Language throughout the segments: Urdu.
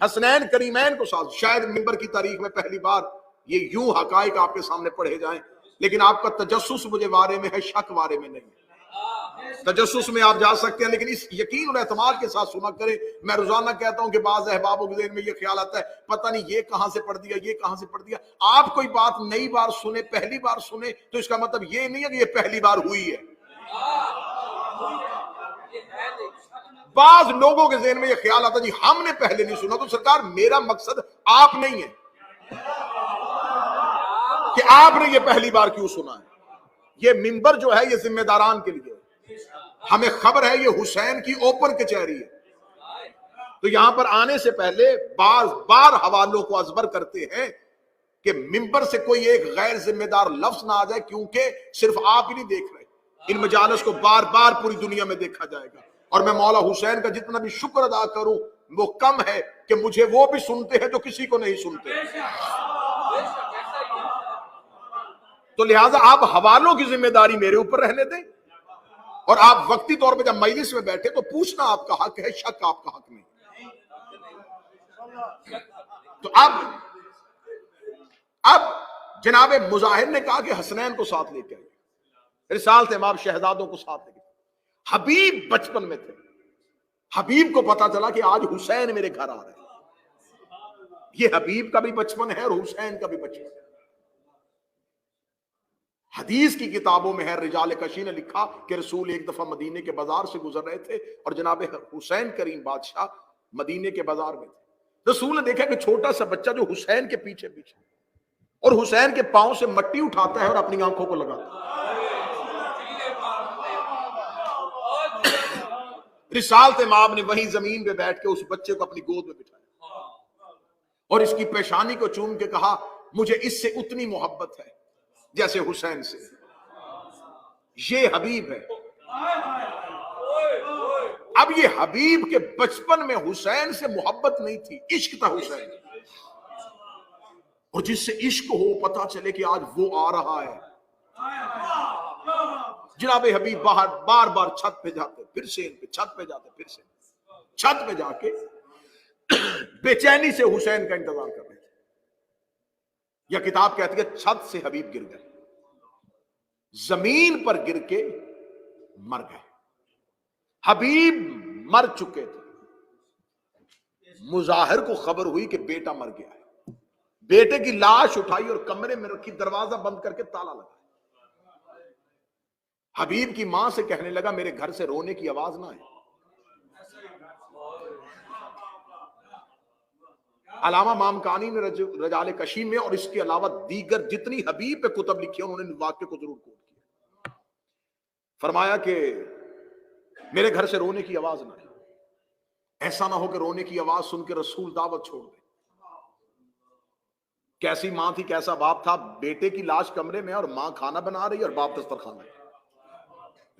حسنین کریمین کو ساتھ. شاید ممبر کی تاریخ میں پہلی بار یہ یوں حقائق آپ کے سامنے پڑھے جائیں، لیکن آپ کا تجسس مجھے وارے میں ہے، شک وارے میں نہیں. تجسس میں آپ جا سکتے ہیں، لیکن اس یقین اور اعتماد کے ساتھ سنا کریں. میں روزانہ کہتا ہوں کہ بعض احبابوں کے ذہن میں یہ خیال آتا ہے پتہ نہیں یہ کہاں سے پڑھ دیا، یہ کہاں سے پڑھ دیا. آپ کوئی بات نئی بار سنیں، پہلی بار سنیں، تو اس کا مطلب یہ نہیں ہے کہ یہ پہلی بار ہوئی ہے. بعض لوگوں کے ذہن میں یہ خیال آتا ہے جی ہم نے پہلے نہیں سنا. تو سرکار میرا مقصد آپ نہیں ہے کہ آپ نے یہ پہلی بار کیوں سنا ہے. یہ منبر جو ہے یہ ذمہ داران کے لیے، ہمیں خبر ہے یہ حسین کی اوپن کچہری ہے. تو یہاں پر آنے سے پہلے بار حوالوں کو ازبر کرتے ہیں کہ منبر سے کوئی ایک غیر ذمہ دار لفظ نہ آ جائے، کیونکہ صرف آپ ہی نہیں دیکھ رہے، ان مجالس کو بار بار پوری دنیا میں دیکھا جائے گا. اور میں مولا حسین کا جتنا بھی شکر ادا کروں وہ کم ہے کہ مجھے وہ بھی سنتے ہیں جو کسی کو نہیں سنتے. تو لہٰذا آپ حوالوں کی ذمہ داری میرے اوپر رہنے دیں، اور آپ وقتی طور پہ جب مجلس میں بیٹھے تو پوچھنا آپ کا حق ہے، شک آپ کا حق نہیں. تو اب جناب مظاہر نے کہا کہ حسنین کو ساتھ لے کے آئے، رسالت امام شہزادوں کو ساتھ لے کے. حبیب بچپن میں تھے، حبیب کو پتا چلا کہ آج حسین میرے گھر آ رہے ہیں. یہ حبیب کا بھی بچپن ہے اور حسین کا بھی بچپن ہے. حدیث کی کتابوں میں ہے، رجال کشی نے لکھا کہ رسول ایک دفعہ مدینے کے بازار سے گزر رہے تھے اور جناب حسین کریم بادشاہ مدینے کے بازار میں تھے. رسول نے دیکھا کہ چھوٹا سا بچہ جو حسین کے پیچھے پیچھے اور حسین کے پاؤں سے مٹی اٹھاتا ہے اور اپنی آنکھوں کو لگاتا ہے. رسالت امام نے وہیں زمین پہ بیٹھ کے اس بچے کو اپنی گود میں بٹھایا اور اس کی پیشانی کو چوم کے کہا مجھے اس سے اتنی محبت ہے جیسے حسین سے. یہ حبیب ہے. اب یہ حبیب کے بچپن میں حسین سے محبت نہیں تھی، عشق تھا حسین. اور جس سے عشق ہو پتا چلے کہ آج وہ آ رہا ہے. جناب حبیب بار بار چھت پہ جاتے پھر سے چھت پہ جاتے پھر سے چھت پہ جا کے بے چینی سے حسین کا انتظار کر رہے تھے. یہ کتاب کہتی ہے چھت سے حبیب گر گئے، زمین پر گر کے مر گئے. حبیب مر چکے تھے. مظاہر کو خبر ہوئی کہ بیٹا مر گیا ہے. بیٹے کی لاش اٹھائی اور کمرے میں رکھی، دروازہ بند کر کے تالا لگا. حبیب کی ماں سے کہنے لگا میرے گھر سے رونے کی آواز نہ آئے. علامہ مامکانی نے رجال کشی میں اور اس کے علاوہ دیگر جتنی حبیب پہ کتب لکھی انہوں نے واقعے کو ضرور کوٹ کیا. فرمایا کہ میرے گھر سے رونے کی آواز نہ آئے. ایسا نہ ہو کہ رونے کی آواز سن کے رسول دعوت چھوڑ دے. کیسی ماں تھی، کیسا باپ تھا. بیٹے کی لاش کمرے میں اور ماں کھانا بنا رہی اور باپ دسترخوان میں.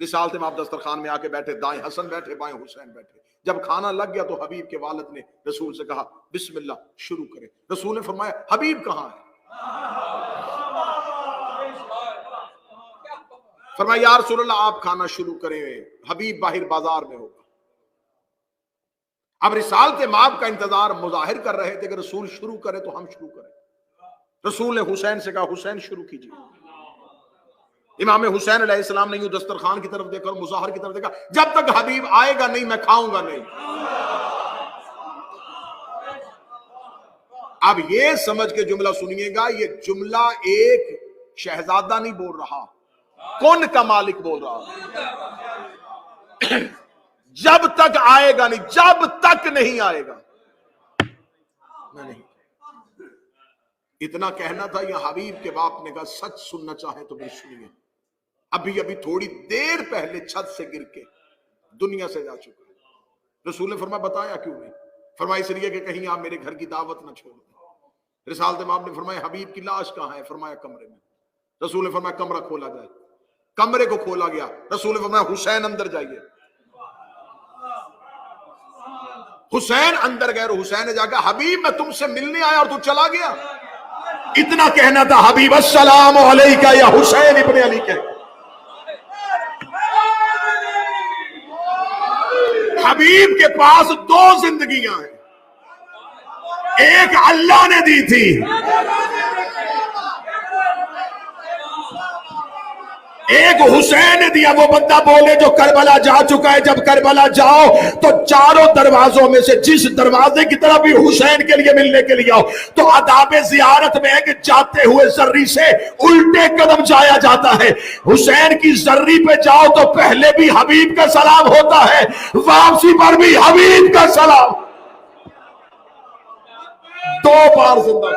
رسالت امام دسترخوان میں آ کے بیٹھے، دائیں حسن بیٹھے بائیں حسین بیٹھے. جب کھانا لگ گیا تو حبیب کے والد نے رسول سے کہا بسم اللہ شروع کرے. رسول نے فرمایا حبیب کہاں ہے؟ فرمایا یا رسول اللہ آپ کھانا شروع کریں، حبیب باہر بازار میں ہوگا. اب رسالت امام کا انتظار مظاہر کر رہے تھے کہ رسول شروع کرے تو ہم شروع کریں. رسول نے حسین سے کہا حسین شروع کیجیے. امام حسین علیہ السلام نے یوں دسترخوان کی طرف دیکھا اور مظاہر کی طرف دیکھا، جب تک حبیب آئے گا نہیں میں کھاؤں گا نہیں. اب یہ سمجھ کے جملہ سنیے گا، یہ جملہ ایک شہزادہ نہیں بول رہا، کون کا مالک بول رہا. جب تک آئے گا نہیں، جب تک نہیں آئے گا میں نہیں. اتنا کہنا تھا. یہ حبیب کے باپ نے کہا سچ سننا چاہیں تو بھی سنیے، ابھی تھوڑی دیر پہلے چھت سے گر کے دنیا سے جا چکا ہے. رسول نے فرمایا بتایا کیوں نہیں؟ فرمایا اس لیے کہ کہیں آپ میرے گھر کی دعوت نہ چھوڑ دیں. رسالت امام نے فرمایا حبیب کی لاش کہاں ہے؟ فرمایا کمرے میں. رسول نے فرمایا کمرہ کھولا جائے. کمرے کو کھولا گیا. رسول نے فرمایا حسین اندر جائیے. حسین اندر گئے اور حسین نے جا کے حبیب میں تم سے ملنے آیا اور تو چلا گیا. اتنا کہنا تھا حبیب السلام علیکہ یا حسین ابن علی کے. حبیب کے پاس دو زندگیاں ہیں. ایک اللہ نے دی تھی، ایک حسین نے دیا۔ وہ بندہ بولے جو کربلا جا چکا ہے، جب کربلا جاؤ تو چاروں دروازوں میں سے جس دروازے کی طرف بھی حسین کے لیے ملنے کے لیے آؤ، تو آداب زیارت میں ہے کہ جاتے ہوئے زری سے الٹے قدم جایا جاتا ہے۔ حسین کی زری پہ جاؤ تو پہلے بھی حبیب کا سلام ہوتا ہے، واپسی پر بھی حبیب کا سلام۔ دو بار زندہ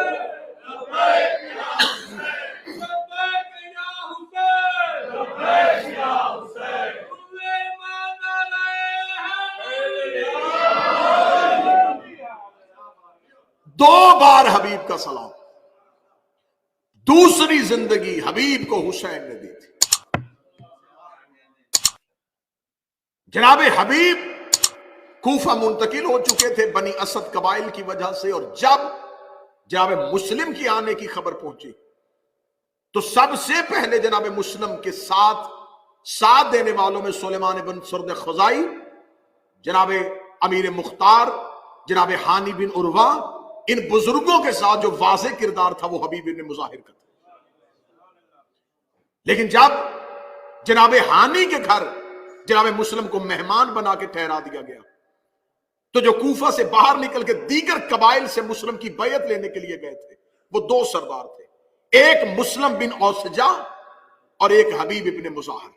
دو بار حبیب کا سلام۔ دوسری زندگی حبیب کو حسین نے دی تھی۔ جناب حبیب کوفہ منتقل ہو چکے تھے بنی اسد قبائل کی وجہ سے، اور جب جناب مسلم کی آنے کی خبر پہنچی تو سب سے پہلے جناب مسلم کے ساتھ دینے والوں میں سلیمان بن سرد خزائی، جناب امیر مختار، جناب ہانی بن عروہ، ان بزرگوں کے ساتھ جو واضح کردار تھا وہ حبیب بن مظاہر کا تھا۔ لیکن جب جناب ہانی کے گھر جناب مسلم کو مہمان بنا کے ٹھہرا دیا گیا تو جو کوفہ سے باہر نکل کے دیگر قبائل سے مسلم کی بیعت لینے کے لیے گئے تھے وہ دو سردار تھے، ایک مسلم بن اوسجا اور ایک حبیب بن مظاہر۔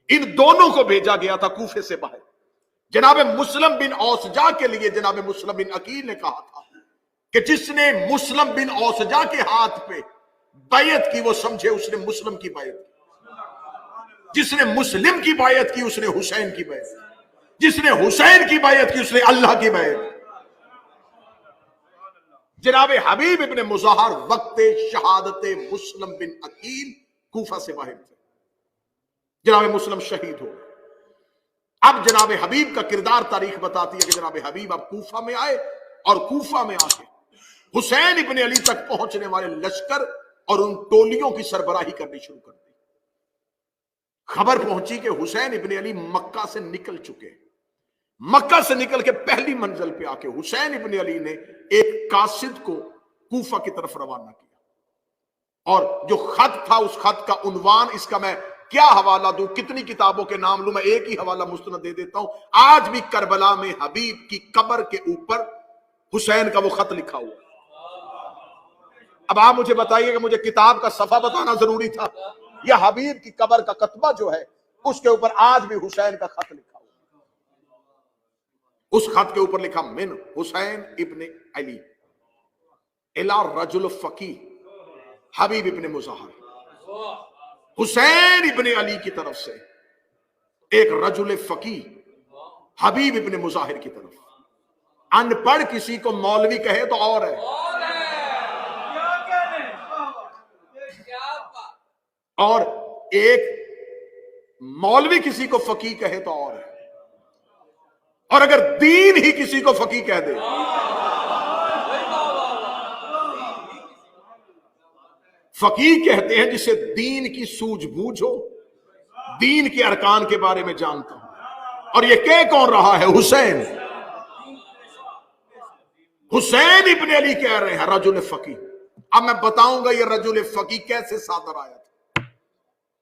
ان دونوں کو بھیجا گیا تھا کوفے سے باہر۔ جناب مسلم بن اوسجا کے لیے جناب مسلم بن عقیل نے کہا تھا کہ جس نے مسلم بن اوسجا کے ہاتھ پہ بیعت کی وہ سمجھے اس نے مسلم کی بیعت کی، جس نے مسلم کی بیعت کی اس نے حسین کی بیعت کی، جس نے حسین کی بیعت کی اس نے اللہ کی بیعت کی۔ جناب حبیب ابن مظاہر وقت شہادت مسلم بن عقیل کوفہ سے باہر تھے، جناب مسلم شہید ہو گئے۔ اب جناب حبیب کا کردار تاریخ بتاتی ہے کہ جناب حبیب اب کوفہ میں آئے اور کوفہ میں آ کے حسین ابن علی تک پہنچنے والے لشکر اور ان ٹولیوں کی سربراہی کرنی شروع کر دی۔ خبر پہنچی کہ حسین ابن علی مکہ سے نکل چکے۔ مکہ سے نکل کے پہلی منزل پہ آ کے حسین ابن علی نے ایک قاصد کو کوفہ کی طرف روانہ کیا، اور جو خط تھا اس خط کا عنوان، اس کا میں کیا حوالہ دوں، کتنی کتابوں کے نام لوں، میں ایک ہی حوالہ مستند دے دیتا ہوں۔ آج بھی کربلا میں حبیب کی قبر کے اوپر حسین کا وہ خط لکھا ہوا۔ اب آپ مجھے بتائیے کہ مجھے کتاب کا صفحہ بتانا ضروری تھا یا حبیب کی قبر کا کتبہ جو ہے اس کے اوپر آج بھی حسین کا خط لکھا ہوا۔ اس خط کے اوپر لکھا من حسین ابن علی الی رجل فقی حبیب ابن مظاہر، حسین ابن علی کی طرف سے ایک رجل فقی حبیب ابن مظاہر کی طرف۔ ان پڑھ کسی کو مولوی کہے تو اور ہے، اور ایک مولوی کسی کو فقی کہے تو اور ہے، اور اگر دین ہی کسی کو فقی کہہ دے، فقی کہتے ہیں جسے دین کی سوجھ بوجھ ہو، دین کے ارکان کے بارے میں جانتا ہوں۔ اور یہ کہہ کون رہا ہے؟ حسین۔ حسین ابن علی کہہ رہے ہیں رجل فقی۔ اب میں بتاؤں گا یہ رجل فقی کیسے صادر آیا تھا۔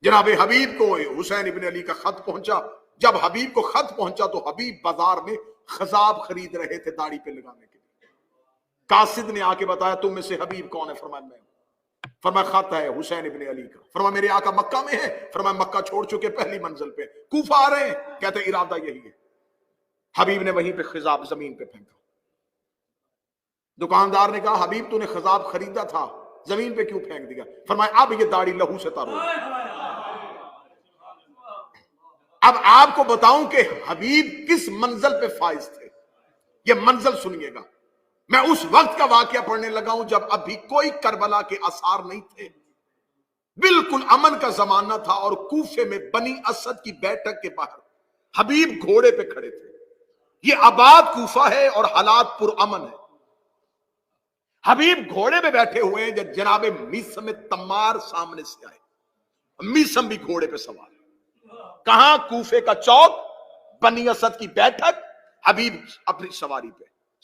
جناب حبیب کو حسین ابن علی کا خط پہنچا۔ جب حبیب کو خط پہنچا تو حبیب بازار میں خضاب خرید رہے تھے داڑھی پہ لگانے کے لیے۔ قاصد نے آ کے بتایا تم میں سے حبیب کون ہے؟ فرمایا میں۔ فرمایا خط ہے حسین ابن علی کا۔ فرمایا میرے آقا مکہ میں ہے؟ فرمایا مکہ چھوڑ چکے، پہلی منزل پہ کوفہ آ رہے ہیں۔ کہتے ارادہ یہی ہے۔ حبیب نے وہیں پہ خضاب زمین پہ پھینکا۔ دکاندار نے کہا حبیب تو نے خضاب خریدا تھا، زمین پہ کیوں پھینک دیا؟ فرمایا اب یہ داڑھی لہو سے تر ہو۔ اب آپ کو بتاؤں کہ حبیب کس منزل پہ فائز تھے، یہ منزل سنیے گا۔ میں اس وقت کا واقعہ پڑھنے لگا ہوں جب ابھی کوئی کربلا کے آثار نہیں تھے، بالکل امن کا زمانہ تھا، اور کوفے میں بنی اسد کی بیٹھک کے باہر حبیب گھوڑے پہ کھڑے تھے۔ یہ آباد کوفہ ہے اور حالات پر امن ہے۔ حبیب گھوڑے پہ بیٹھے ہوئے ہیں جب جناب میسم تمار سامنے سے آئے۔ میسم بھی گھوڑے پہ سوار ہے۔ کہاں؟ کوفے کا چوک، بنی اسد کی بیٹھک، حبیب اپنی سواری پہ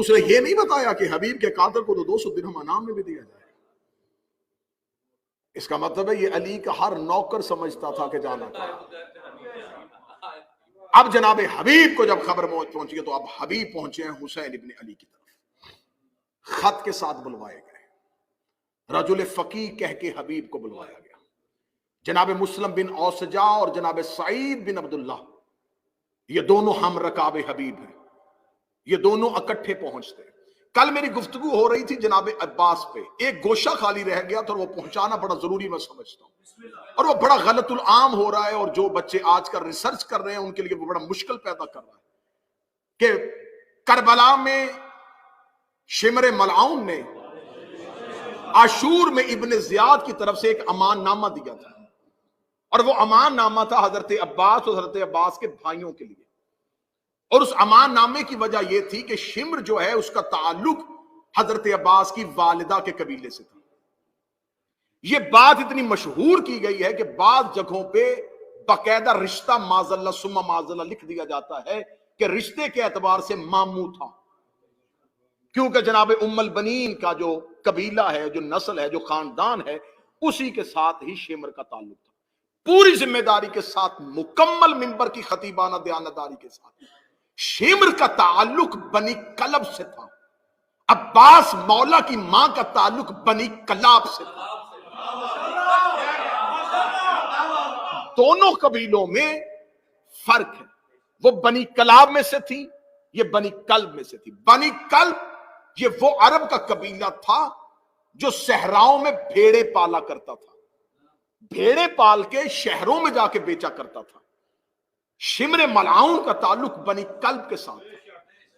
اس نے یہ نہیں بتایا کہ حبیب کے قاتل کو تو 200 درہم انعام میں بھی دیا جائے. اس کا مطلب ہے یہ علی کا ہر نوکر سمجھتا تھا کہ جانا تھا. اب جناب حبیب کو جب خبر پہنچی ہے تو اب حبیب پہنچے ہیں حسین ابن علی کی طرف. خط کے ساتھ بلوائے گئے. رجل فقیہ کہہ کے حبیب کو بلوایا گیا. جناب مسلم بن اوسجا اور جناب سعید بن عبداللہ یہ دونوں ہم رکاب حبیب ہیں. یہ دونوں اکٹھے پہنچتے ہیں. کل میری گفتگو ہو رہی تھی جناب عباس پہ. ایک گوشہ خالی رہ گیا تو وہ پہنچانا بڑا ضروری میں سمجھتا ہوں, اور وہ بڑا غلط العام ہو رہا ہے, اور جو بچے آج کل ریسرچ کر رہے ہیں ان کے لیے وہ بڑا مشکل پیدا کر رہا ہے کہ کربلا میں شمر ملعون نے عاشور میں ابن زیاد کی طرف سے ایک امان نامہ دیا تھا, اور وہ امان نامہ تھا حضرت عباس اور حضرت عباس کے بھائیوں کے لیے. اور اس امان نامے کی وجہ یہ تھی کہ شمر جو ہے اس کا تعلق حضرت عباس کی والدہ کے قبیلے سے تھا. یہ بات اتنی مشہور کی گئی ہے کہ بعض جگہوں پہ باقاعدہ رشتہ معاذ اللہ ثم معاذ اللہ لکھ دیا جاتا ہے کہ رشتے کے اعتبار سے ماموں تھا, کیونکہ جناب ام البنین کا جو قبیلہ ہے, جو نسل ہے, جو خاندان ہے, اسی کے ساتھ ہی شمر کا تعلق تھا. پوری ذمہ داری کے ساتھ, مکمل منبر کی خطیبانہ دیانتداری کے ساتھ, شمر کا تعلق بنی کلب سے تھا. عباس مولا کی ماں کا تعلق بنی کلاب سے تھا. دونوں قبیلوں میں فرق ہے. وہ بنی کلاب میں سے تھی, یہ بنی کلب میں سے تھی. بنی کلب یہ وہ عرب کا قبیلہ تھا جو صحراؤں میں بھیڑے پالا کرتا تھا, بھیڑے پال کے شہروں میں جا کے بیچا کرتا تھا. شمر ملعون کا تعلق بنی کلب کے ساتھ ہے.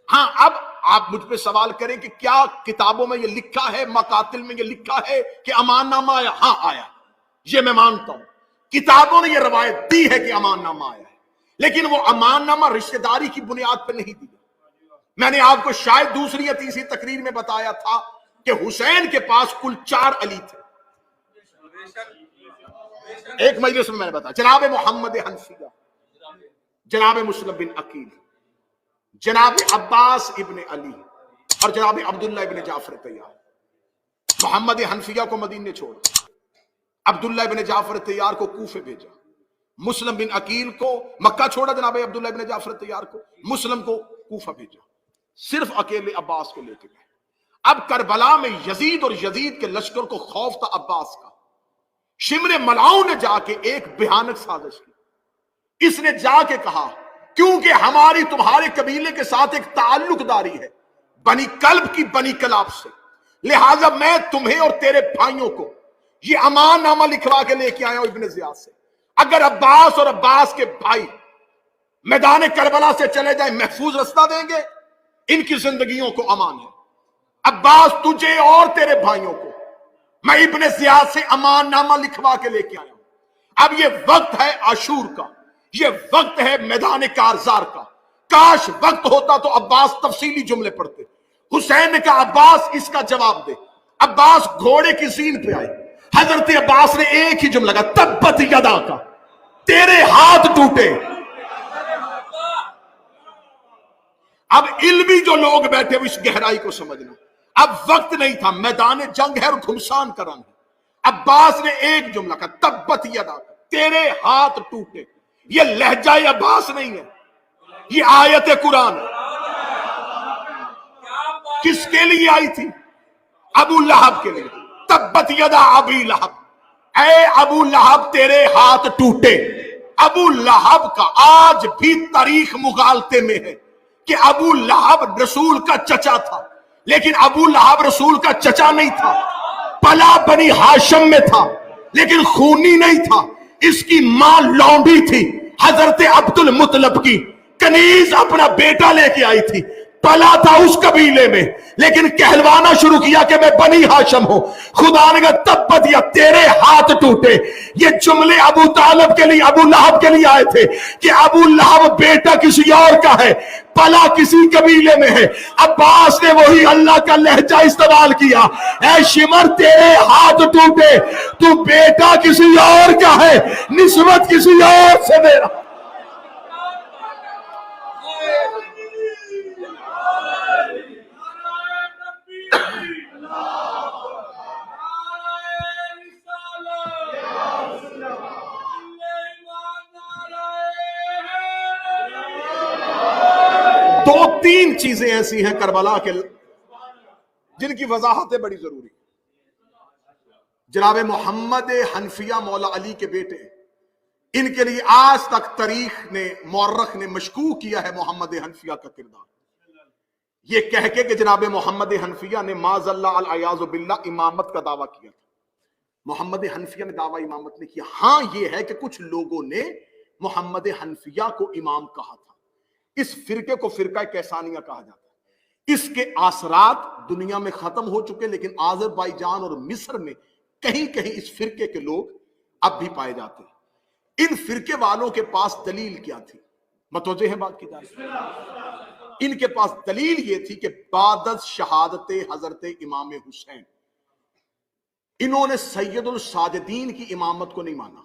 ہاں, اب آپ مجھ پہ سوال کریں کہ کیا کتابوں میں یہ لکھا ہے, مقاتل میں یہ لکھا ہے کہ امان نامہ آیا؟ ہاں آیا, یہ میں مانتا ہوں. کتابوں نے یہ روایت دی ہے کہ امان نامہ آیا ہے, لیکن وہ امان نامہ رشتہ داری کی بنیاد پہ نہیں دیا. میں نے آپ کو شاید دوسری یا تیسری تقریر میں بتایا تھا کہ حسین کے پاس کل 4 علی تھے. ایک مجلس میں نے بتایا, جناب محمد حنفیہ, جناب مسلم بن عقیل, جناب عباس ابن علی, اور جناب عبداللہ ابن جعفر طیار. محمد حنفیہ کو مدینے چھوڑا, عبداللہ ابن جعفر طیار کو کوفے بھیجا, مسلم بن عقیل کو مکہ چھوڑا, جناب عبداللہ ابن جعفر طیار کو, مسلم کو کوفہ بھیجا, صرف اکیلے عباس کو لے کے گئے. اب کربلا میں یزید اور یزید کے لشکر کو خوف تھا عباس کا. شمر ملعون نے جا کے ایک بھیانک سازش کی. اس نے جا کے کہا کیونکہ ہماری تمہارے قبیلے کے ساتھ ایک تعلق داری ہے بنی کلب کی بنی کلاب سے, لہذا میں تمہیں اور تیرے بھائیوں کو یہ امان نامہ لکھوا کے لے کے آیا ہوں ابن زیاد سے. اگر عباس اور عباس کے بھائی میدان کربلا سے چلے جائیں محفوظ رستہ دیں گے, ان کی زندگیوں کو امان ہے. عباس تجھے اور تیرے بھائیوں کو میں ابن زیاد سے امان نامہ لکھوا کے لے کے آیا ہوں. اب یہ وقت ہے عاشور کا, یہ وقت ہے میدان کارزار کا. کاش وقت ہوتا تو عباس تفصیلی جملے پڑھتے. حسین نے کہا عباس اس کا جواب دے. عباس گھوڑے کی زین پہ آئے. حضرت عباس نے ایک ہی جملہ کہا تبت یدا کا, تیرے ہاتھ ٹوٹے. اب علمی جو لوگ بیٹھے وہ اس گہرائی کو سمجھنا. اب وقت نہیں تھا, میدان جنگ ہے اور گھمسان کرن ہے. عباس نے ایک جملہ کہا تبت یدا کا, تیرے ہاتھ ٹوٹے. یہ لہجہ عباس نہیں ہے, یہ آیت قرآن ہے. کس کے لیے آئی تھی؟ ابو لہب کے لیے. تبت یدا ابی لہب, اے ابو لہب تیرے ہاتھ ٹوٹے. ابو لہب کا آج بھی تاریخ مغالطے میں ہے کہ ابو لہب رسول کا چچا تھا, لیکن ابو لہب رسول کا چچا نہیں تھا. پلا بنی ہاشم میں تھا لیکن خونی نہیں تھا. اس کی ماں لونڈی تھی, حضرت عبد المطلب کی کنیز اپنا بیٹا لے کے آئی تھی. پلا تھا اس قبیلے میں لیکن کہلوانا شروع کیا کہ میں بنی ہاشم ہوں. خدا نے کہا تبت یا تیرے ہاتھ ٹوٹے. یہ جملے ابو طالب کے لیے, ابو لہب کے لیے آئے تھے کہ ابو لہب بیٹا کسی اور کا ہے, پلا کسی قبیلے میں ہے. عباس نے وہی اللہ کا لہجہ استعمال کیا, اے شمر تیرے ہاتھ ٹوٹے, تو بیٹا کسی اور کا ہے, نسبت کسی اور سے دے رہا. 3 چیزیں ایسی ہیں کربلا کے جن کی وضاحتیں بڑی ضروری ہیں. جناب محمد حنفیہ مولا علی کے بیٹے، ان کے لیے آج تک تاریخ نے، مورخ نے مشکوک کیا ہے محمد حنفیہ کا کردار، یہ کہہ کے کہ جناب محمد حنفیہ نے معاذ اللہ العیاذ باللہ امامت کا دعویٰ کیا تھا. محمد حنفیہ نے دعویٰ امامت نے کیا. ہاں یہ ہے کہ کچھ لوگوں نے محمد حنفیہ کو امام کہا تھا. اس فرقے کو فرقہ کیسانیہ کہا جاتا ہے. اس کے اثرات دنیا میں ختم ہو چکے، لیکن آذربائیجان اور مصر میں کہیں کہیں اس فرقے کے لوگ اب بھی پائے جاتے ہیں. ان فرقے والوں کے پاس دلیل کیا تھی؟ متوجہ ہیں بات کی جانب؟ ان کے پاس دلیل یہ تھی کہ بعد از شہادت حضرت امام حسین انہوں نے سید الساجدین کی امامت کو نہیں مانا.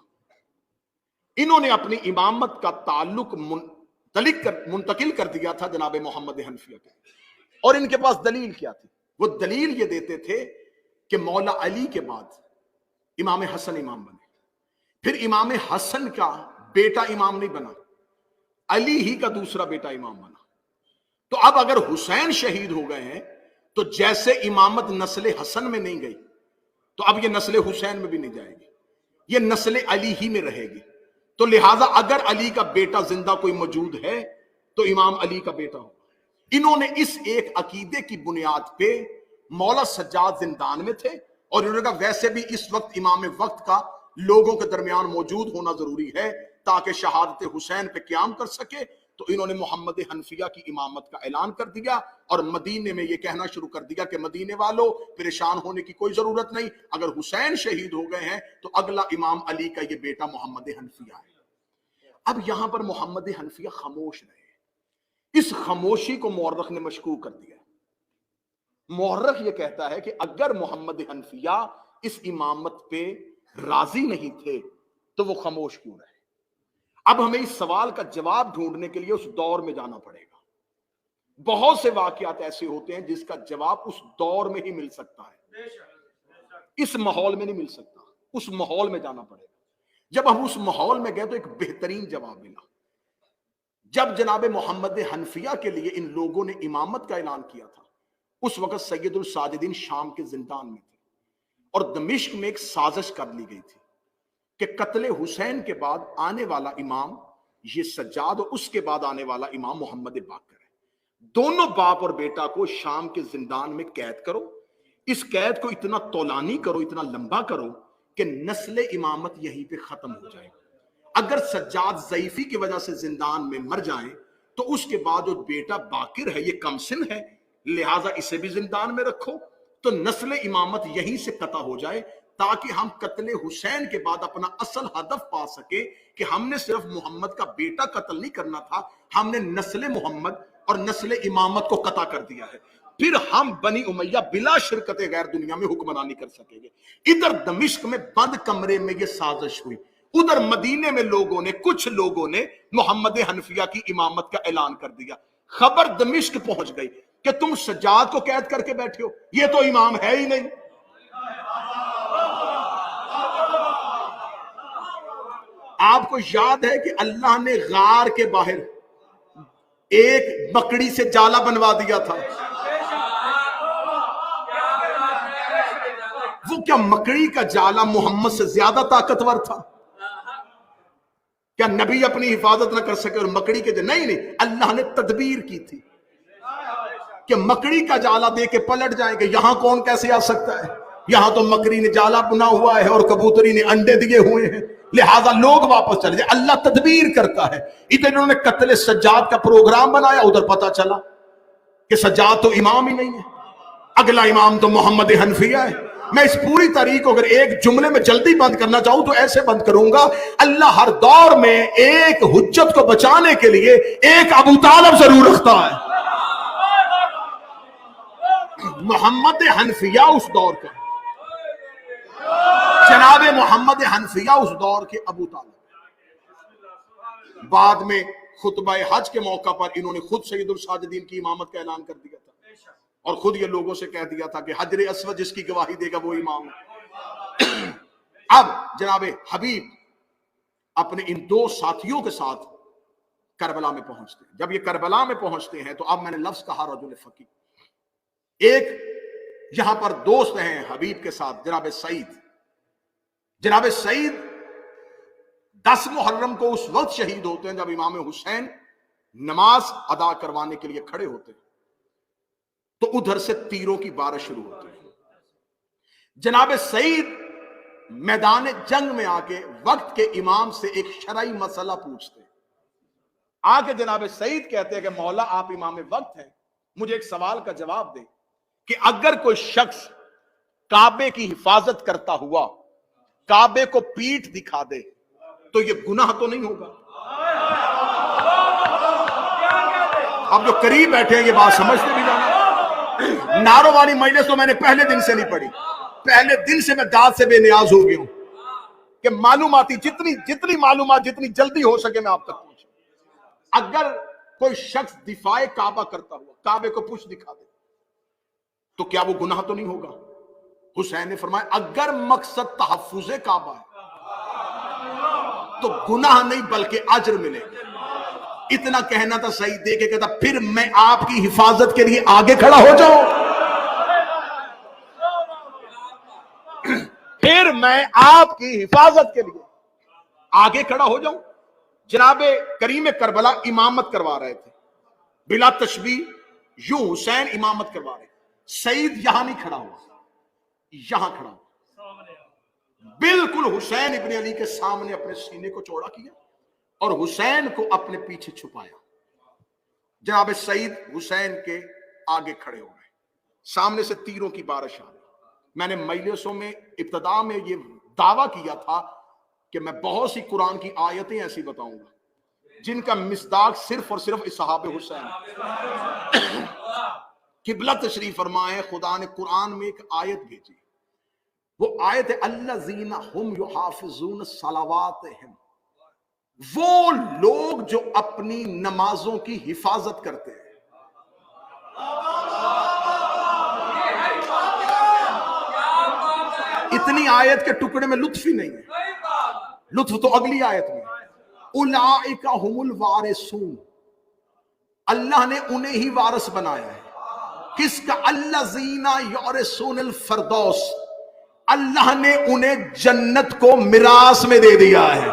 انہوں نے اپنی امامت کا تعلق منتقل کر دیا تھا جناب محمد حنفیہ کے. اور ان کے پاس دلیل کیا تھی؟ وہ دلیل یہ دیتے تھے کہ مولا علی کے بعد امام حسن امام بنے. پھر امام حسن کا بیٹا امام نہیں بنا، علی ہی کا دوسرا بیٹا امام بنا. تو اب اگر حسین شہید ہو گئے ہیں تو جیسے امامت نسل حسن میں نہیں گئی تو اب یہ نسل حسین میں بھی نہیں جائے گی، یہ نسل علی ہی میں رہے گی. تو لہٰذا اگر علی کا بیٹا زندہ کوئی موجود ہے تو امام علی کا بیٹا ہوگا. انہوں نے اس ایک عقیدے کی بنیاد پہ مولا سجاد زندان میں تھے اور انہوں نے کہا ویسے بھی اس وقت امام وقت کا لوگوں کے درمیان موجود ہونا ضروری ہے تاکہ شہادت حسین پہ قیام کر سکے. تو انہوں نے محمد حنفیہ کی امامت کا اعلان کر دیا اور مدینے میں یہ کہنا شروع کر دیا کہ مدینے والوں پریشان ہونے کی کوئی ضرورت نہیں، اگر حسین شہید ہو گئے ہیں تو اگلا امام علی کا یہ بیٹا محمد حنفیہ ہے. اب یہاں پر محمد حنفیہ خاموش رہے. اس خاموشی کو مورخ نے مشکوک کر دیا. مورخ یہ کہتا ہے کہ اگر محمد حنفیہ اس امامت پہ راضی نہیں تھے تو وہ خاموش کیوں رہے؟ اب ہمیں اس سوال کا جواب ڈھونڈنے کے لیے اس دور میں جانا پڑے گا. بہت سے واقعات ایسے ہوتے ہیں جس کا جواب اس دور میں ہی مل سکتا ہے، اس ماحول میں نہیں مل سکتا. اس ماحول میں جانا پڑے گا. جب ہم اس ماحول میں گئے تو ایک بہترین جواب ملا. جب جناب محمد حنفیہ کے لیے ان لوگوں نے امامت کا اعلان کیا تھا اس وقت سید الساجدین شام کے زندان میں تھے اور دمشق میں ایک سازش کر لی گئی تھی کہ قتل حسین کے بعد آنے والا امام یہ سجاد اور اس کے بعد آنے والا امام محمد باقر ہے. دونوں باپ اور بیٹا کو شام کے زندان میں قید کرو. اس قید کو اتنا طولانی کرو، اتنا لمبا کرو کہ نسل امامت یہیں پہ ختم ہو جائے. اگر سجاد ضعیفی کی وجہ سے زندان میں مر جائیں تو اس کے بعد جو بیٹا باقر ہے یہ کم سن ہے، لہٰذا اسے بھی زندان میں رکھو تو نسل امامت یہیں سے قطع ہو جائے تاکہ ہم قتل حسین کے بعد اپنا اصل ہدف پا سکے کہ ہم نے صرف محمد کا بیٹا قتل نہیں کرنا تھا، ہم نے نسل محمد اور نسل امامت کو قطع کر دیا ہے. پھر ہم بنی امیہ بلا شرکت غیر دنیا میں حکمرانی کر سکیں گے. ادھر دمشق میں بند کمرے میں یہ سازش ہوئی، ادھر مدینے میں لوگوں نے، کچھ لوگوں نے محمد حنفیہ کی امامت کا اعلان کر دیا. خبر دمشق پہنچ گئی کہ تم سجاد کو قید کر کے بیٹھے ہو، یہ تو امام ہے ہی نہیں. آپ کو یاد ہے کہ اللہ نے غار کے باہر ایک مکڑی سے جالا بنوا دیا تھا. وہ کیا مکڑی کا جالا محمد سے زیادہ طاقتور تھا؟ کیا نبی اپنی حفاظت نہ کر سکے اور مکڑی کے نہیں، اللہ نے تدبیر کی تھی کہ مکڑی کا جالا دے کے پلٹ جائیں گے. یہاں کون کیسے آ سکتا ہے؟ یہاں تو مکڑی نے جالا بنا ہوا ہے اور کبوتری نے انڈے دیے ہوئے ہیں، لہذا لوگ واپس چلے جائے. اللہ تدبیر کرتا ہے. ادھر انہوں نے قتل سجاد کا پروگرام بنایا، ادھر پتا چلا کہ سجاد تو امام ہی نہیں ہے، اگلا امام تو محمد حنفیہ ہے. میں اس پوری تاریخ کو اگر ایک جملے میں جلدی بند کرنا چاہوں تو ایسے بند کروں گا، اللہ ہر دور میں ایک حجت کو بچانے کے لیے ایک ابو طالب ضرور رکھتا ہے. محمد حنفیہ اس دور کا، جناب محمد حنفیہ اس دور کے ابو طالب. بعد میں خطبہ حج کے موقع پر انہوں نے خود سید الساجدین کی امامت کا اعلان کر دیا تھا اور خود یہ لوگوں سے کہہ دیا تھا کہ حجر اسود جس کی گواہی دے گا وہ امام ہے. اب جناب حبیب اپنے ان دو ساتھیوں کے ساتھ کربلا میں پہنچتے ہیں. جب یہ کربلا میں پہنچتے ہیں تو اب میں نے لفظ کہا رجل فقی. ایک یہاں پر دوست ہیں حبیب کے ساتھ جناب سعید. جناب سعید 10 محرم کو اس وقت شہید ہوتے ہیں جب امام حسین نماز ادا کروانے کے لیے کھڑے ہوتے ہیں تو ادھر سے تیروں کی بارش شروع ہوتی ہے. جناب سعید میدان جنگ میں آ کے وقت کے امام سے ایک شرعی مسئلہ پوچھتے ہیں. آ کے جناب سعید کہتے ہیں کہ مولا آپ امام وقت ہیں, مجھے ایک سوال کا جواب دیں کہ اگر کوئی شخص کعبے کی حفاظت کرتا ہوا کعبے کو پیٹھ دکھا دے تو یہ گناہ تو نہیں ہوگا؟ اب جو قریب بیٹھے ہیں یہ بات سمجھتے بھی جانا. نارو والی مجلس تو میں نے پہلے دن سے نہیں پڑھی. پہلے دن سے میں داد سے بے نیاز ہو گیا ہوں کہ معلوماتی جتنی معلومات جتنی جلدی ہو سکے میں آپ تک پہنچوں. اگر کوئی شخص دفاع کعبہ کرتا ہوا کعبے کو پوچھ دکھا دے تو کیا وہ گناہ تو نہیں ہوگا؟ حسین نے فرمایا اگر مقصد تحفظ کعبہ ہے تو گناہ نہیں بلکہ اجر ملے گا. اتنا کہنا تھا سعید دے کے کہتا پھر میں آپ کی حفاظت کے لیے آگے کھڑا ہو جاؤں, پھر میں آپ کی حفاظت کے لیے آگے کھڑا ہو جاؤں. جناب کریم کربلا امامت کروا رہے تھے بلا تشبیہ, یوں حسین امامت کروا رہے. سعید یہاں نہیں کھڑا ہوا, یہاں کھڑا ہوا بالکل حسین ابن علی کے سامنے اپنے سینے کو چوڑا کیا اور حسین کو اپنے پیچھے چھپایا. جناب سعید حسین کے آگے کھڑے ہو گئے, سامنے سے تیروں کی بارش آ رہی. میں نے مجلسوں میں ابتدا میں یہ دعویٰ کیا تھا کہ میں بہت سی قرآن کی آیتیں ایسی بتاؤں گا جن کا مصداق صرف اور صرف اصحاب حسین. قبلہ تشریف فرمائے خدا نے قرآن میں ایک آیت بھیجی, وہ آیت ہے الذین هم یحافظون صلواتہم, وہ لوگ جو اپنی نمازوں کی حفاظت کرتے ہیں. اتنی آیت کے ٹکڑے میں لطف ہی نہیں ہے, لطف تو اگلی آیت میں. اولئک هم الوارثون, اللہ نے انہیں ہی وارث بنایا ہے. کس کا؟ الذین یورثون الفردوس, اللہ نے انہیں جنت کو میراث میں دے دیا ہے.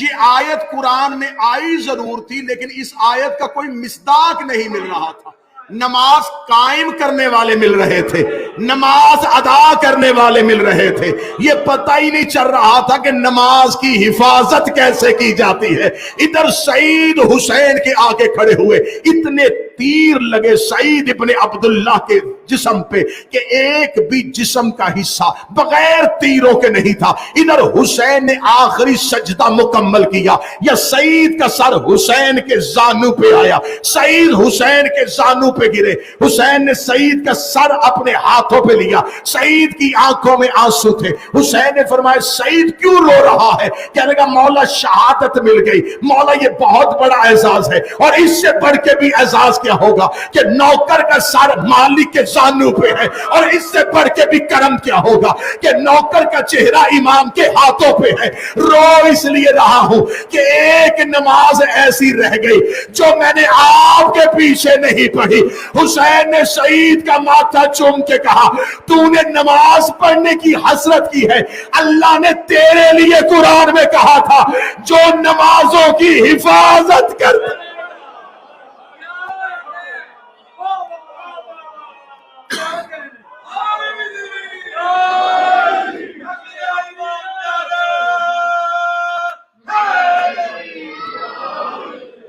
یہ آیت قرآن میں آئی ضرور تھی لیکن اس آیت کا کوئی مصداق نہیں مل رہا تھا. نماز قائم کرنے والے مل رہے تھے, نماز ادا کرنے والے مل رہے تھے, یہ پتہ ہی نہیں چل رہا تھا کہ نماز کی حفاظت کیسے کی جاتی ہے. ادھر سعید حسین کے آگے کھڑے ہوئے, اتنے تیر لگے سعید ابن عبداللہ کے جسم پہ کہ ایک بھی جسم کا حصہ بغیر تیروں کے نہیں تھا. ادھر حسین نے آخری سجدہ مکمل کیا, یا سعید کا سر حسین کے زانو پہ آیا, سعید حسین کے زانو پہ گرے. حسین نے سعید کا سر اپنے ہاتھوں پہ لیا, سعید کی آنکھوں میں آنسو تھے. حسین نے فرمایا سعید کیوں رو رہا ہے؟ کہنے لگا مولا شہادت مل گئی. مولا یہ بہت بڑا اعزاز ہے, اور اس سے بڑھ کے بھی اعزاز کیا ہوگا کہ نوکر کا سر مالک کے زانو پہ ہے, اور اس سے بڑھ کے بھی کرم کیا ہوگا کہ نوکر کا چہرہ امام کے ہاتھوں پہ ہے. رو اس لیے رہا ہوں کہ ایک نماز ایسی رہ گئی جو میں نے آپ کے پیچھے نہیں پڑھی. حسین نے سعید کا ماتھا چوم کے کہا تو نے نماز پڑھنے کی حسرت کی ہے, اللہ نے تیرے لیے قرآن میں کہا تھا جو نمازوں کی حفاظت کرتے.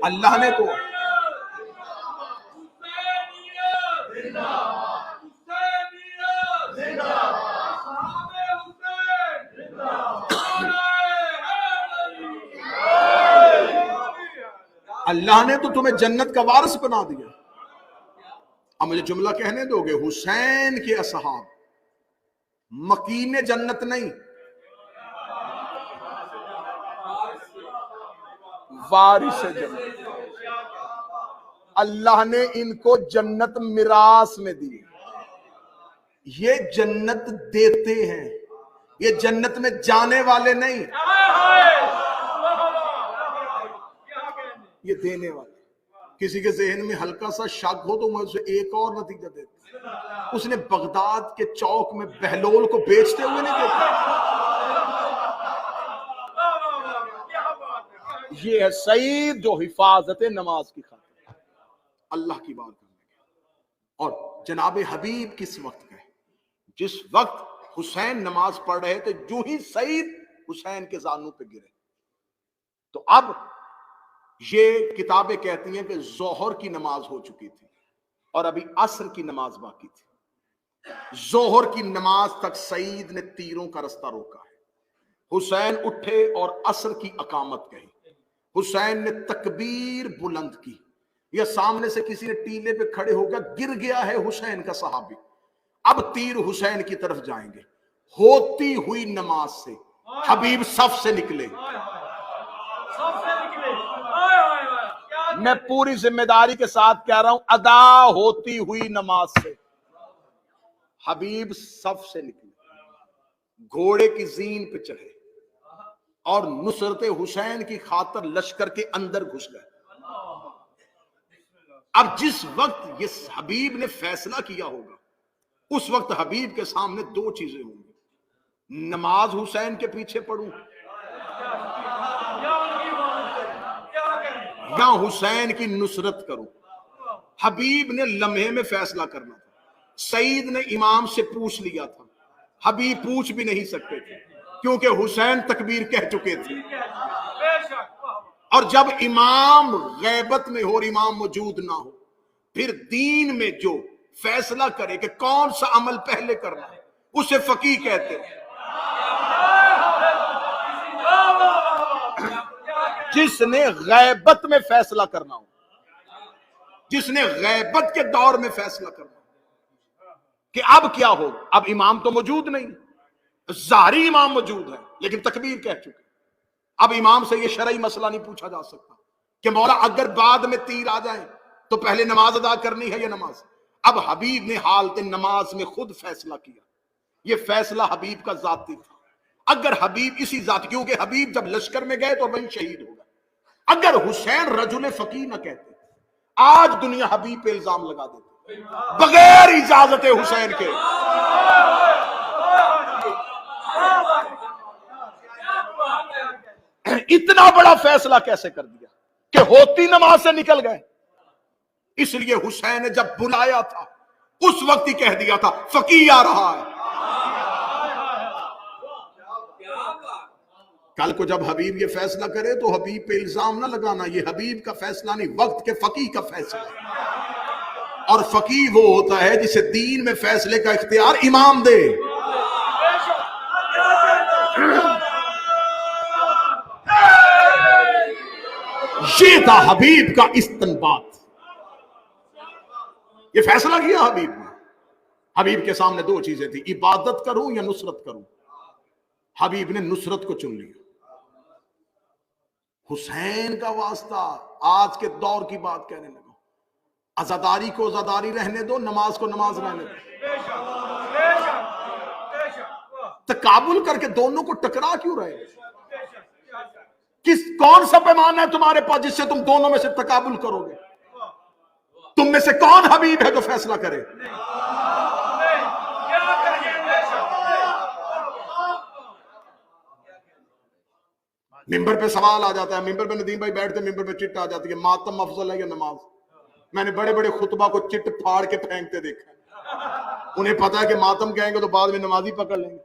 اللہ نے تو اللہ نے تو تمہیں جنت کا وارث بنا دیا. اب مجھے جملہ کہنے دو گے, حسین کے اصحاب مکین جنت نہیں, وارث جنت. اللہ نے ان کو جنت میراث میں دی. یہ جنت دیتے ہیں, یہ جنت میں جانے والے نہیں. یہ دینے والا. کسی کے ذہن میں ہلکا سا شک ہو تو میں اسے ایک اور نتیجہ دیتا ہوں. اس نے بغداد کے چوک میں بہلول کو بیچتے ہوئے نہیں دیکھا. یہ ہے سعید جو حفاظت نماز کی خاطر اللہ کی بات کرنے گئے. اور جناب حبیب کس وقت گئے؟ جس وقت حسین نماز پڑھ رہے تھے، جو ہی سعید حسین کے زانوں پہ گرے. تو اب یہ کتابیں کہتی ہیں کہ ظہر کی نماز ہو چکی تھی اور ابھی عصر کی نماز باقی تھی. ظہر کی نماز تک سعید نے تیروں کا رستہ روکا ہے. حسین اٹھے اور عصر کی اقامت کہی. حسین نے تکبیر بلند کی. یا سامنے سے کسی نے ٹیلے پہ کھڑے ہو گیا، گر گیا ہے حسین کا صحابی. اب تیر حسین کی طرف جائیں گے. ہوتی ہوئی نماز سے حبیب صف سے نکلے. میں پوری ذمہ داری کے ساتھ کہہ رہا ہوں، ادا ہوتی ہوئی نماز سے حبیب صف سے نکلے، گھوڑے کی زین پہ چڑھے اور نصرت حسین کی خاطر لشکر کے اندر گھس گئے. اب جس وقت یہ حبیب نے فیصلہ کیا ہوگا، اس وقت حبیب کے سامنے دو چیزیں ہوں گی: نماز حسین کے پیچھے پڑھوں یا حسین کی نصرت کروں. حبیب نے لمحے میں فیصلہ کرنا تھا. سعید نے امام سے پوچھ لیا تھا، حبیب پوچھ بھی نہیں سکتے تھے کیونکہ حسین تکبیر کہہ چکے تھے. اور جب امام غیبت میں ہو اور امام موجود نہ ہو، پھر دین میں جو فیصلہ کرے کہ کون سا عمل پہلے کرنا ہے، اسے فقیہ کہتے ہیں. جس نے غیبت میں فیصلہ کرنا ہو، جس نے غیبت کے دور میں فیصلہ کرنا ہو کہ اب کیا ہو. اب امام تو موجود نہیں، ظاہری امام موجود ہے لیکن تکبیر کہہ چکے. اب امام سے یہ شرعی مسئلہ نہیں پوچھا جا سکتا کہ مولا اگر بعد میں تیر آ جائیں تو پہلے نماز ادا کرنی ہے یا نماز. اب حبیب نے حالت نماز میں خود فیصلہ کیا. یہ فیصلہ حبیب کا ذاتی تھا. اگر حبیب اسی ذات، کیونکہ حبیب جب لشکر میں گئے تو وہیں شہید ہو گئے. اگر حسین رجل فقیہ نہ کہتے، آج دنیا حبیب پہ الزام لگا دیتی بغیر اجازت حسین کے. اتنا بڑا فیصلہ کیسے کر دیا کہ ہوتی نماز سے نکل گئے. اس لیے حسین نے جب بلایا تھا اس وقت ہی کہہ دیا تھا فقیہ آ رہا ہے. کل کو جب حبیب یہ فیصلہ کرے تو حبیب پہ الزام نہ لگانا، یہ حبیب کا فیصلہ نہیں، وقت کے فقیہ کا فیصلہ. اور فقیہ وہ ہوتا ہے جسے دین میں فیصلے کا اختیار امام دے. یہ تھا حبیب کا استنباط. یہ فیصلہ کیا حبیب نے. حبیب کے سامنے دو چیزیں تھی، عبادت کروں یا نصرت کروں. حبیب نے نصرت کو چن لیا. حسین کا واسطہ آج کے دور کی بات کہنے لگا. عزاداری کو عزاداری رہنے دو، نماز کو نماز رہنے دو. تقابل کر کے دونوں کو ٹکرا کیوں رہے؟ کون سا پیمانہ ہے تمہارے پاس جس سے تم دونوں میں سے تقابل کرو گے؟ تم میں سے کون حبیب ہے جو فیصلہ کرے؟ ممبر پہ سوال آ جاتا ہے، ممبر پہ ندیم بھائی بیٹھتے، ممبر پہ چٹ آ جاتی ہے، ماتم افضل ہے یا نماز؟ میں نے بڑے بڑے خطبہ کو چٹ پھاڑ کے پھینکتے دیکھا. انہیں پتا ہے کہ ماتم کہیں گے تو بعد میں نمازی پکڑ لیں گے،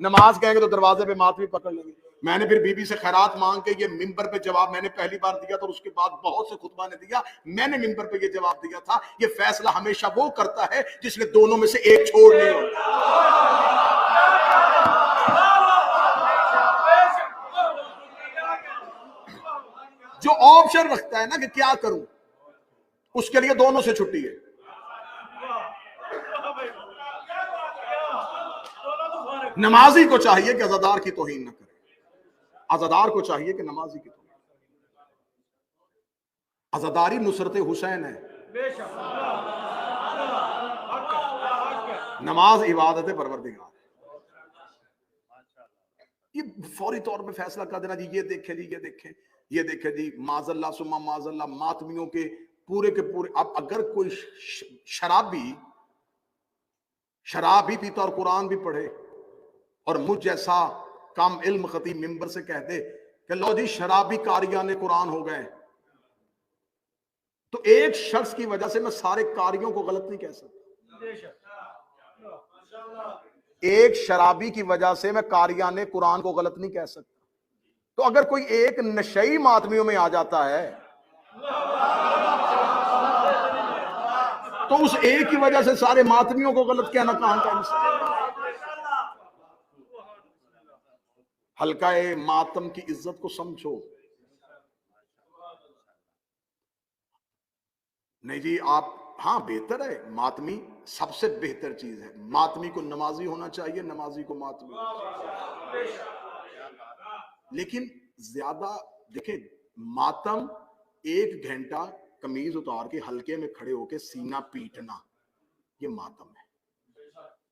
نماز کہیں گے تو دروازے پہ ماتمی پکڑ لیں گے. میں نے پھر بی بی سے خیرات مانگ کے یہ ممبر پہ جواب میں نے پہلی بار دیا تھا، اور اس کے بعد بہت سے خطبہ نے دیا. میں نے ممبر پہ یہ جواب دیا تھا، یہ فیصلہ ہمیشہ وہ کرتا ہے جس نے دونوں میں سے ایک چھوڑ نہیں ہوتا. جو آپشن رکھتا ہے نا کہ کیا کروں، اس کے لیے دونوں سے چھٹی ہے. نمازی کو چاہیے کہ عزادار کی توہین نہ کرے، عزادار کو چاہیے کہ نمازی کی توہین. عزاداری نصرت حسین ہے، نماز عبادت پروردگار. یہ فوری طور پہ فیصلہ کر دینا جی یہ دیکھیں جی یہ دیکھیں. یہ دیکھیں جی معاذ اللہ ثم معاذ اللہ ماتمیوں کے پورے کے پورے. اب اگر کوئی شراب بھی پیتا اور قرآن بھی پڑھے اور مجھ جیسا کم علم خطیب ممبر سے کہہ دے کہ لو جی شرابی قاریان قرآن ہو گئے، تو ایک شخص کی وجہ سے میں سارے قاریوں کو غلط نہیں کہہ سکتا. ایک شرابی کی وجہ سے میں قاریان قرآن کو غلط نہیں کہہ سکتا. تو اگر کوئی ایک نشئی ماتمیوں میں آ جاتا ہے تو اس ایک کی وجہ سے سارے ماتمیوں کو غلط کہنا کہاں کا انسان. حلقہ ماتم کی عزت کو سمجھو. نہیں جی آپ ہاں بہتر ہے، ماتمی سب سے بہتر چیز ہے. ماتمی کو نمازی ہونا چاہیے، نمازی کو ماتمی ہونا چاہیے. لیکن زیادہ دیکھیں ماتم 1 گھنٹہ قمیض اتار کے حلقے میں کھڑے ہو کے سینہ پیٹنا یہ ماتم ہے.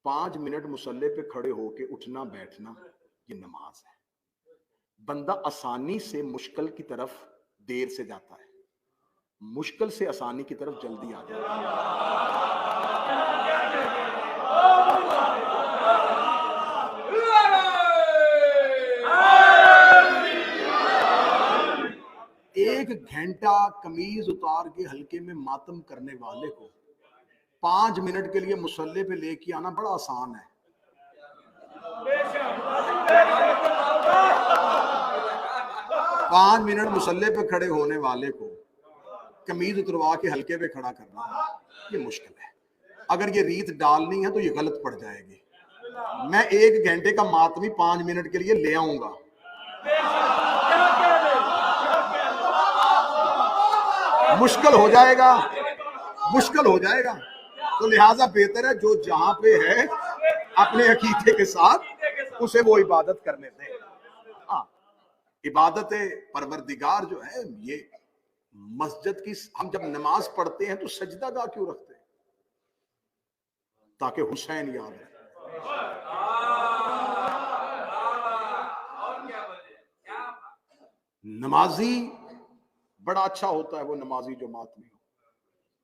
5 منٹ مصلی پہ کھڑے ہو کے اٹھنا بیٹھنا یہ نماز ہے. بندہ آسانی سے مشکل کی طرف دیر سے جاتا ہے، مشکل سے آسانی کی طرف جلدی آ جاتا ہے. ایک گھنٹہ قمیض اتار کے حلقے میں ماتم کرنے والے کو 5 منٹ کے لیے مصلی پہ لے کے آنا بڑا آسان ہے. 5 منٹ مصلی پہ کھڑے ہونے والے کو قمیض اتروا کے حلقے پہ کھڑا کرنا یہ مشکل ہے. اگر یہ ریت ڈالنی ہے تو یہ غلط پڑ جائے گی. میں 1 گھنٹے کا ماتمی 5 منٹ کے لیے لے آؤں گا، مشکل ہو جائے گا، مشکل ہو جائے گا. تو لہٰذا بہتر ہے جو جہاں پہ ہے اپنے عقیدے کے ساتھ اسے وہ عبادت کرنے دیں. عبادت پروردگار جو ہے یہ مسجد کی، ہم جب نماز پڑھتے ہیں تو سجدہ گاہ کیوں رکھتے ہیں؟ تاکہ حسین یاد ہے. نمازی بڑا اچھا ہوتا ہے وہ نمازی جو ماتمی ہو،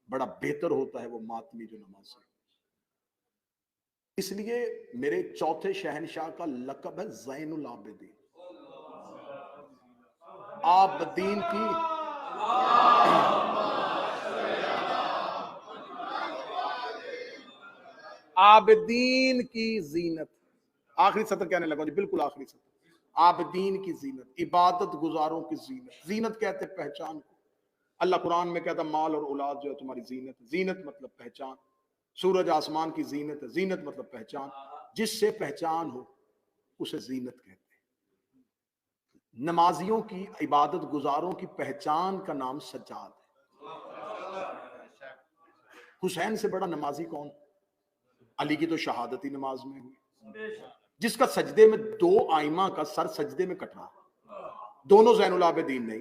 بڑا بہتر ہوتا ہے وہ ماتمی جو نمازی ہو. اس لیے میرے چوتھے شہنشاہ کا لقب ہے زین العابدین. عابدین کی عابدین کی زینت. آخری سطر کہنے لگا جی، بالکل آخری سطر. عابدین کی زینت، عبادت گزاروں کی زینت. زینت کہتے پہچان کو. اللہ قرآن میں کہتا مال اور اولاد جو ہے تمہاری زینت. زینت مطلب پہچان. سورج آسمان کی زینت ہے. زینت مطلب پہچان. جس سے پہچان ہو اسے زینت کہتے ہیں. نمازیوں کی، عبادت گزاروں کی پہچان کا نام سجاد ہے. حسین سے بڑا نمازی کون؟ علی کی تو شہادتی نماز میں ہوئی، جس کا سجدے میں 2 آئمہ کا سر سجدے میں کٹ رہا، دونوں زین العابدین نہیں.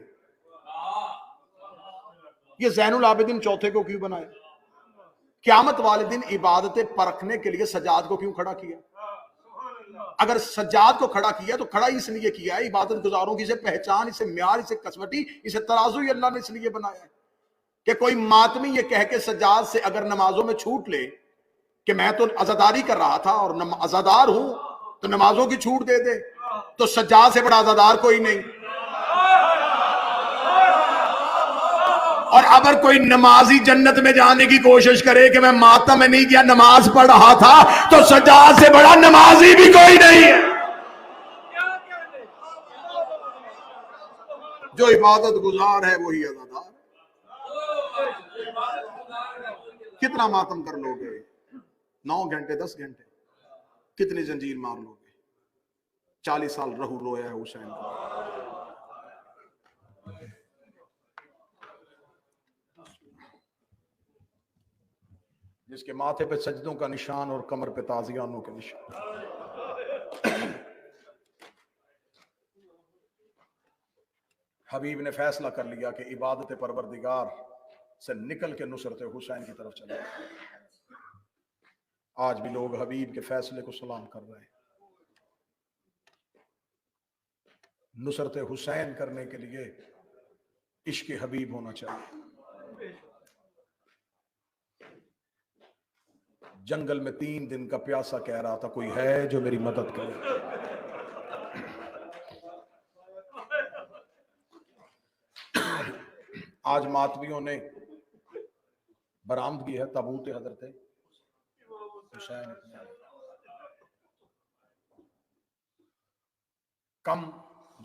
یہ زین العابدین چوتھے کو کیوں بنایا؟ قیامت والے دن عبادتیں پرکھنے کے لیے سجاد کو کیوں کھڑا کیا؟ اگر سجاد کو کھڑا کیا تو کھڑا اس لیے کیا ہے عبادت گزاروں کی اسے پہچان، اسے معیار، اسے قسمتی، اسے ترازو ہی اللہ نے اس لیے بنایا ہے کہ کوئی ماتمی یہ کہہ کے سجاد سے اگر نمازوں میں چھوٹ لے کہ میں تو عزاداری کر رہا تھا اور عزادار ہوں تو نمازوں کی چھوٹ دے دے، تو سجاد سے بڑا عزادار کوئی نہیں. اور اگر کوئی نمازی جنت میں جانے کی کوشش کرے کہ میں ماتم میں نہیں کیا، نماز پڑھ رہا تھا، تو سجاد سے بڑا نمازی بھی کوئی نہیں ہے. جو عبادت گزار ہے وہی عزادار. کتنا ماتم کر لو گے؟ 9 گھنٹے 10 گھنٹے؟ کتنی زنجیر مار لو گے؟ 40 سال رہو رویا ہے حسین کا. جس کے ماتھے پہ سجدوں کا نشان اور کمر پہ تازیانوں کے نشان. حبیب نے فیصلہ کر لیا کہ عبادت پروردگار سے نکل کے نصرت حسین کی طرف چلے. آج بھی لوگ حبیب کے فیصلے کو سلام کر رہے ہیں. نصرت حسین کرنے کے لیے عشق حبیب ہونا چاہیے. جنگل میں 3 دن کا پیاسا کہہ رہا تھا کوئی ہے جو میری مدد کرے. آج ماتمیوں نے برآمد کی ہے تابوت حضرت حسین. کم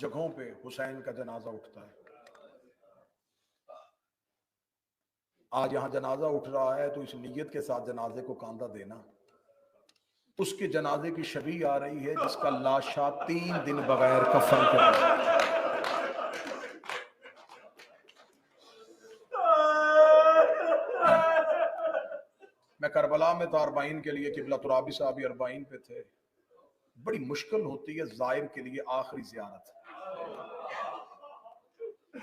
جگہوں پہ حسین کا جنازہ اٹھتا ہے. آج یہاں جنازہ اٹھ رہا ہے تو اس نیت کے ساتھ جنازے کو کاندھا دینا. اس کے جنازے کی شبیہ آ رہی ہے جس کا لاشا 3 دن بغیر کفن کے. میں کربلا میں تھا 40 کے لیے، قبلہ ترابی صاحب 40 پہ تھے. بڑی مشکل ہوتی ہے زائر کے لیے آخری زیارت.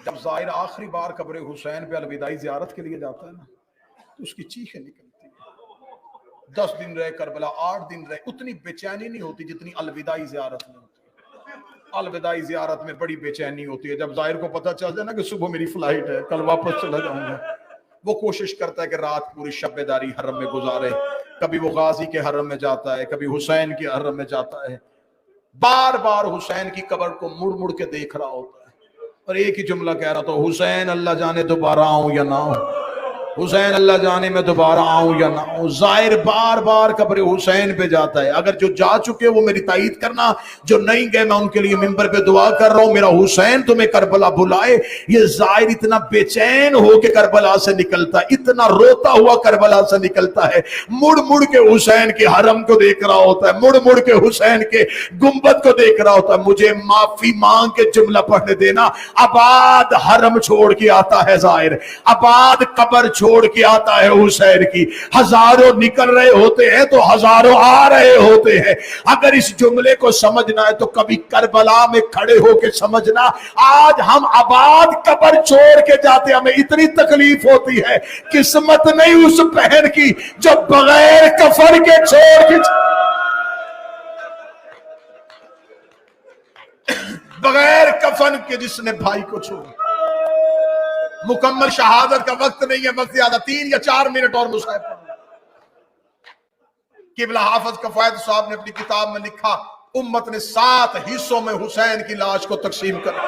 جب زائر آخری بار قبر حسین پہ الوداعی زیارت کے لیے جاتا ہے نا تو اس کی چیخیں نکلتی ہیں. 10 دن رہے کربلا، 8 دن رہے، اتنی بے چینی نہیں ہوتی جتنی الوداعی زیارت میں ہوتی ہے. الوداعی زیارت میں بڑی بے چینی ہوتی ہے. جب زائر کو پتہ چل جائے نا کہ صبح میری فلائٹ ہے، کل واپس چلا جاؤں گا، وہ کوشش کرتا ہے کہ رات پوری شب بیداری حرم میں گزارے. کبھی وہ غازی کے حرم میں جاتا ہے، کبھی حسین کے حرم میں جاتا ہے. بار بار حسین کی قبر کو مڑ مڑ کے دیکھ رہا ہوتا ہے اور ایک ہی جملہ کہہ رہا تھا، حسین اللہ جانے دوبارہ آؤں یا نہ آؤں، حسین اللہ جانے میں دوبارہ آؤں یا نہ آؤں. زائر بار بار قبر حسین پہ جاتا ہے. اگر جو جا چکے وہ میری تائید کرنا، جو نہیں گئے میں ان کے لیے ممبر پہ دعا کر رہا ہوں میرا حسین تمہیں کربلا بلائے. یہ زائر اتنا بے چین ہو کے کربلا سے نکلتا ہے، اتنا روتا ہوا کربلا سے نکلتا ہے، مڑ مڑ کے حسین کے حرم کو دیکھ رہا ہوتا ہے، مڑ مڑ کے حسین کے گنبد کو دیکھ رہا ہوتا ہے. مجھے معافی مانگ کے جملہ پڑھنے دینا. آباد حرم چھوڑ کے آتا ہے زائر، آباد قبر چھوڑ کے آتا ہے حسین کی. ہزاروں نکل رہے ہوتے ہیں تو ہزاروں آ رہے ہوتے ہیں. اگر اس جملے کو سمجھنا ہے تو کبھی کربلا میں کھڑے ہو کے سمجھنا. آج ہم آباد قبر چھوڑ کے جاتے، ہمیں اتنی تکلیف ہوتی ہے. قسمت نہیں اس بہن کی جو بغیر کفن کے چھوڑ کے، بغیر کفن کے جس نے بھائی کو چھوڑا. مکمل شہادت کا وقت نہیں ہے، وقت زیادہ 3 یا 4 منٹ اور مصحف پڑھنا. قبلہ حافظ کفایت صاحب نے اپنی کتاب میں لکھا، امت نے 7 حصوں میں حسین کی لاش کو تقسیم کر.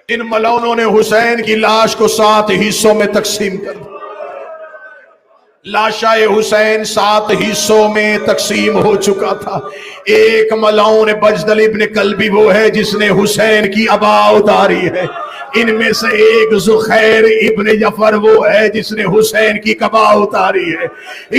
ان ملعونوں نے حسین کی لاش کو 7 حصوں میں تقسیم کر. لاشا حسین 7 حصوں میں تقسیم ہو چکا تھا. ایک ملعون بجدل ابن کلبی وہ ہے جس نے حسین کی عبا اتاری ہے. ان میں سے ایک زخیر ابن جعفر وہ ہے جس نے حسین کی قبا اتاری ہے.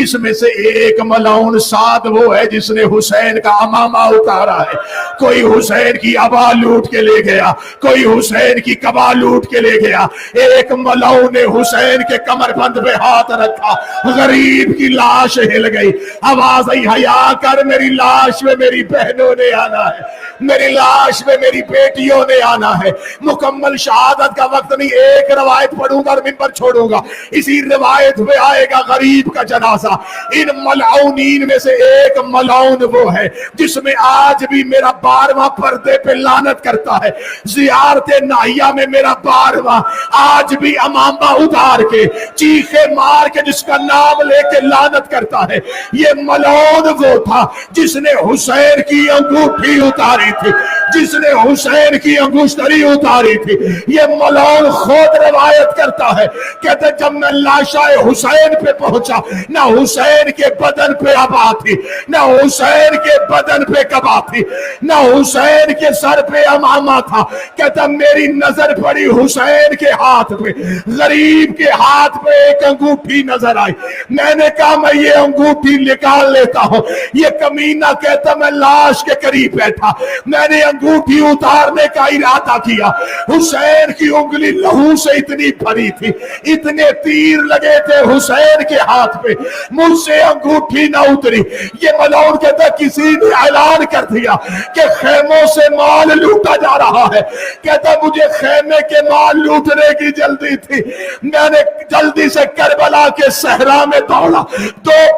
اس میں سے ایک ملعون سعد وہ ہے جس نے حسین کا امامہ اتارا ہے. کوئی حسین کی عبا لوٹ کے لے گیا، کوئی حسین کی قبا لوٹ کے لے گیا. ایک ملعون نے حسین کے کمر بند پہ ہاتھ رکھا، غریب کی لاش ہل گئی. آواز آئی، حیا کر، میری لاش میں میری بہنوں نے آنا ہے، میری لاش میں میری بیٹیوں نے آنا ہے. مکمل شہادت کا وقت نہیں، ایک روایت پڑھوں گا اور منبر چھوڑوں گا. اسی روایت میں آئے گا غریب کا جنازہ. ان ملعونین میں سے ایک ملعون وہ ہے جس میں آج بھی میرا 12واں پردے پہ لعنت کرتا ہے. زیارت ناہیہ میں میرا 12واں آج بھی امامہ اتار کے چیخے مار کے جس کا نام لے کے لعنت کرتا ہے. یہ ملعون وہ تھا جس نے حسین کی انگوٹھی اتاری تھی، جس نے حسین کی انگشتری اتاری تھی. یہ ملعون خود روایت کرتا ہے، کہتے جب میں لاشا حسین پہ پہنچا، نہ حسین کے بدن پہ عبا تھی، نہ حسین کے بدن پہ قبا تھی، نہ حسین کے سر پہ امامہ تھا. کہتا میری نظر پڑی حسین کے ہاتھ پہ، غریب کے ہاتھ پہ ایک انگوٹھی نظر آئی. میں نے کہا میں یہ انگوٹھی نکال لیتا ہوں. یہ کمینہ کہتا میں لاش کے قریب بیٹھا، میں نے انگوٹھی اتارنے کا ارادہ کیا. حسین کی انگلی لہو سے اتنی بھری تھی، اتنے تیر لگے تھے حسین کے ہاتھ پہ، مجھ سے انگوٹھی نہ اتری. یہ ملعون کہتا کسی نے اعلان کر دیا کہ خیموں سے مال لوٹا جا رہا ہے. کہتا مجھے خیمے کے مال لوٹنے کی جلدی تھی. میں نے جلدی سے کربلا کے صحرا میں دوڑا، 2